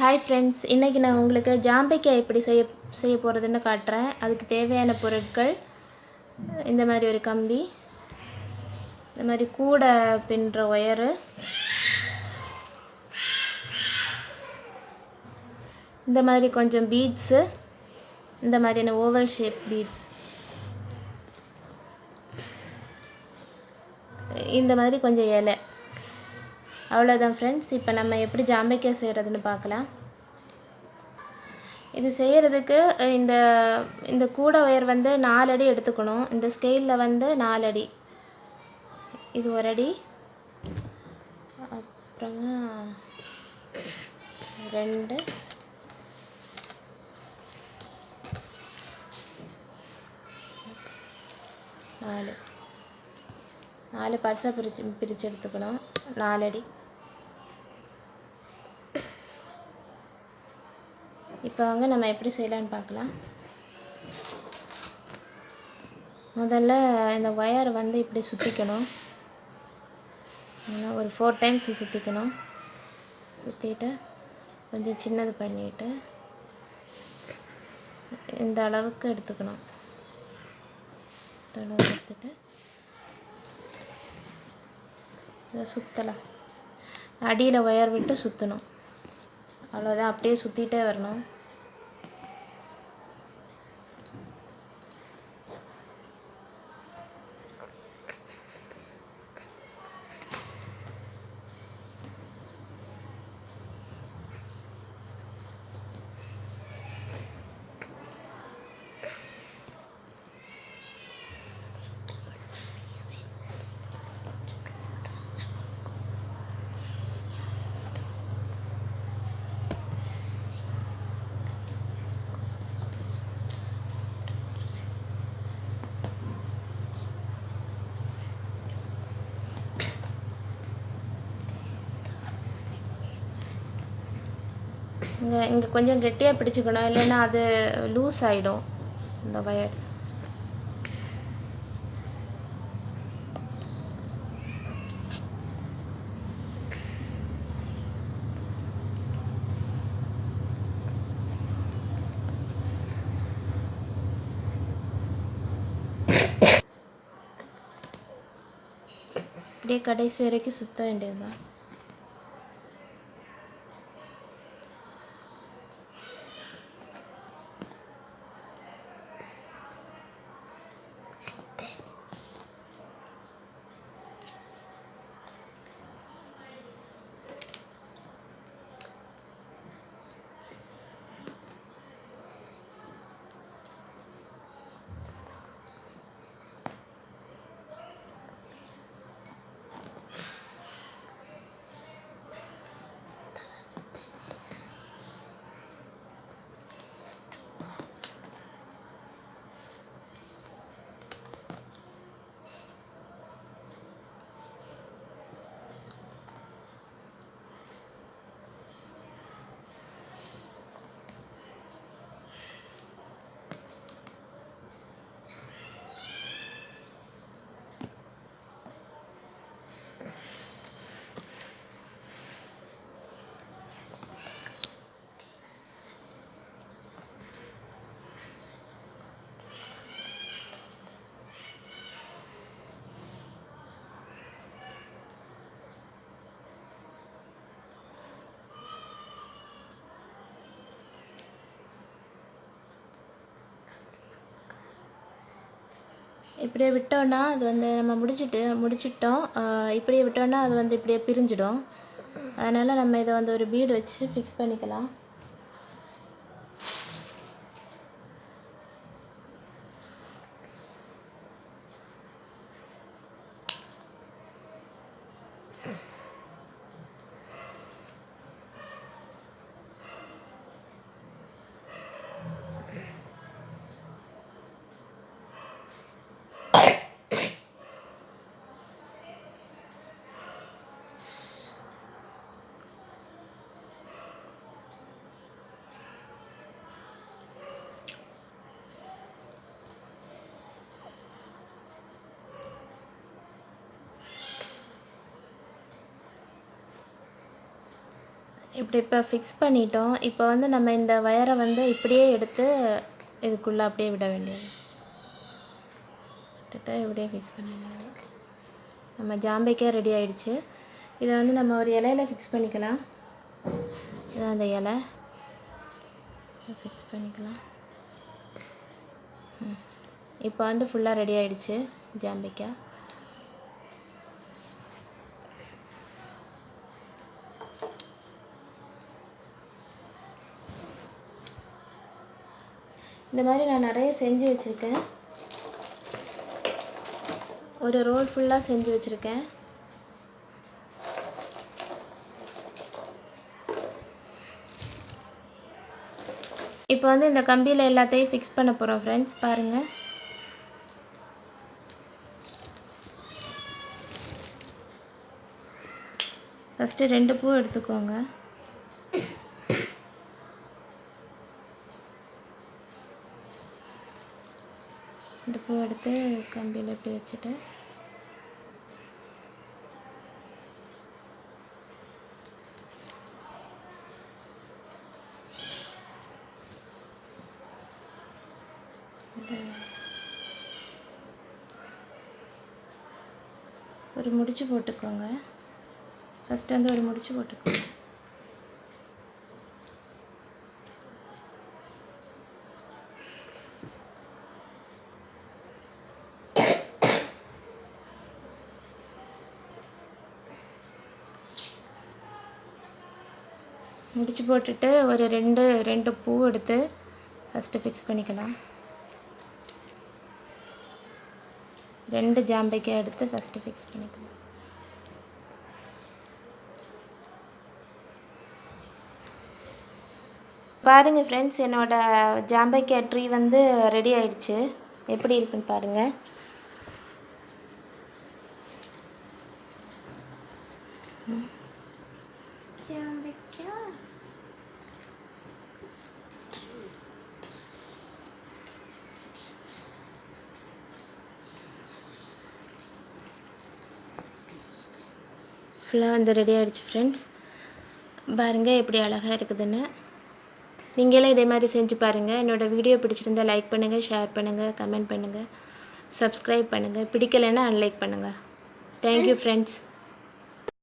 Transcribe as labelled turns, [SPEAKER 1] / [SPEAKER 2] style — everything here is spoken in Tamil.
[SPEAKER 1] ஹாய் ஃப்ரெண்ட்ஸ், இன்றைக்கி நான் உங்களுக்கு ஜாம்பைக்காய் எப்படி செய்ய போகிறதுன்னு காட்டுறேன். அதுக்கு தேவையான பொருட்கள் இந்த மாதிரி ஒரு கம்பி, இந்த மாதிரி கூடை பின்னுற ஒயரு, இந்த மாதிரி கொஞ்சம் பீட்ஸு, இந்த மாதிரியான ஓவல் ஷேப் பீட்ஸ், இந்த மாதிரி கொஞ்சம் இலை. அவ்வளோதான் ஃப்ரெண்ட்ஸ். இப்போ நம்ம எப்படி ஜாம்பைக்காய் செய்கிறதுன்னு பார்க்கலாம். இது செய்கிறதுக்கு இந்த இந்த கூடை ஒயர் வந்து 4 அடி எடுத்துக்கணும். இந்த ஸ்கேலில் வந்து 4 அடி, இது ஒரு அடி, அப்புறமா 2, 4 பார்ட்ஸாக பிரித்து எடுத்துக்கணும். 4 அடி. இப்போ வாங்க நம்ம எப்படி செய்யலான்னு பார்க்கலாம். முதல்ல இந்த ஒயரை வந்து இப்படி சுற்றிக்கணும். ஒரு 4 டைம்ஸ் சுற்றிக்கணும். சுற்றிட்டு கொஞ்சம் சின்னது பண்ணிவிட்டு இந்த அளவுக்கு எடுத்துக்கணும். இந்த அளவுக்கு எடுத்துட்டு இதை சுற்றலாம். அடியில் ஒயர் விட்டு சுற்றணும். அவ்வளோதான். அப்படியே சுற்றிட்டே வரணும். இங்கே கொஞ்சம் கெட்டியாக பிடிச்சிக்கணும், இல்லைன்னா அது லூஸ் ஆகிடும் இந்த ஒயர். அப்படியே கடைசி வரைக்கும் சுற்ற வேண்டியது தான். இப்படியே விட்டோன்னா அது வந்து நம்ம முடிச்சிட்டோம். இப்படியே விட்டோன்னா அது வந்து இப்படியே பிரிஞ்சிடும். அதனால் நம்ம இதை வந்து ஒரு பீடு வச்சு ஃபிக்ஸ் பண்ணிக்கலாம். இப்படி இப்போ ஃபிக்ஸ் பண்ணிட்டோம். இப்போ வந்து நம்ம இந்த வயரை வந்து இப்படியே எடுத்து இதுக்குள்ளே அப்படியே விட வேண்டியது. இப்படியே ஃபிக்ஸ் பண்ணிடலாம். நம்ம ஜாம்பைக்காய் ரெடி ஆகிடுச்சு. இதை வந்து நம்ம ஒரு இலையில ஃபிக்ஸ் பண்ணிக்கலாம். இதான் அந்த இலை ஃபிக்ஸ் பண்ணிக்கலாம். இப்போ வந்து ஃபுல்லாக ரெடி ஆகிடுச்சு ஜாம்பைக்காய். இந்த மாதிரி நான் நிறைய செஞ்சு வச்சுருக்கேன். ஒரு ரோல் ஃபுல்லாக செஞ்சு வச்சுருக்கேன். இப்போ வந்து இந்த கம்பியில் எல்லாத்தையும் ஃபிக்ஸ் பண்ண போகிறோம் ஃப்ரெண்ட்ஸ். பாருங்கள். ஃபஸ்ட்டு 2 பூ எடுத்துக்கோங்க. இந்த பூ எடுத்து கம்பியில் இப்படி வச்சுட்டு ஒரு முடிச்சு போட்டுக்கோங்க. ஃபஸ்ட்டு வந்து ஒரு முடிச்சு போட்டுக்கோங்க. முடிச்சு போட்டுட்டு ஒரு ரெண்டு பூ எடுத்து ஃபஸ்ட்டு ஃபிக்ஸ் பண்ணிக்கலாம். 2 ஜாம்பைக்காய் எடுத்து ஃபஸ்ட்டு ஃபிக்ஸ் பண்ணிக்கலாம். பாருங்கள் ஃப்ரெண்ட்ஸ், என்னோடய ஜாம்பைக்காய் ட்ரீ வந்து ரெடி ஆயிடுச்சு. எப்படி இருக்குன்னு பாருங்கள். ஃபுல்லாக வந்து ரெடி ஆகிடுச்சு ஃப்ரெண்ட்ஸ். பாருங்கள் எப்படி அழகாக இருக்குதுன்னு. நீங்களே இதே மாதிரி செஞ்சு பாருங்கள். என்னோடய வீடியோ பிடிச்சிருந்தால் லைக் பண்ணுங்கள், ஷேர் பண்ணுங்கள், கமெண்ட் பண்ணுங்கள், சப்ஸ்கிரைப் பண்ணுங்கள். பிடிக்கலைன்னா அன்லைக் பண்ணுங்கள். Thank you friends.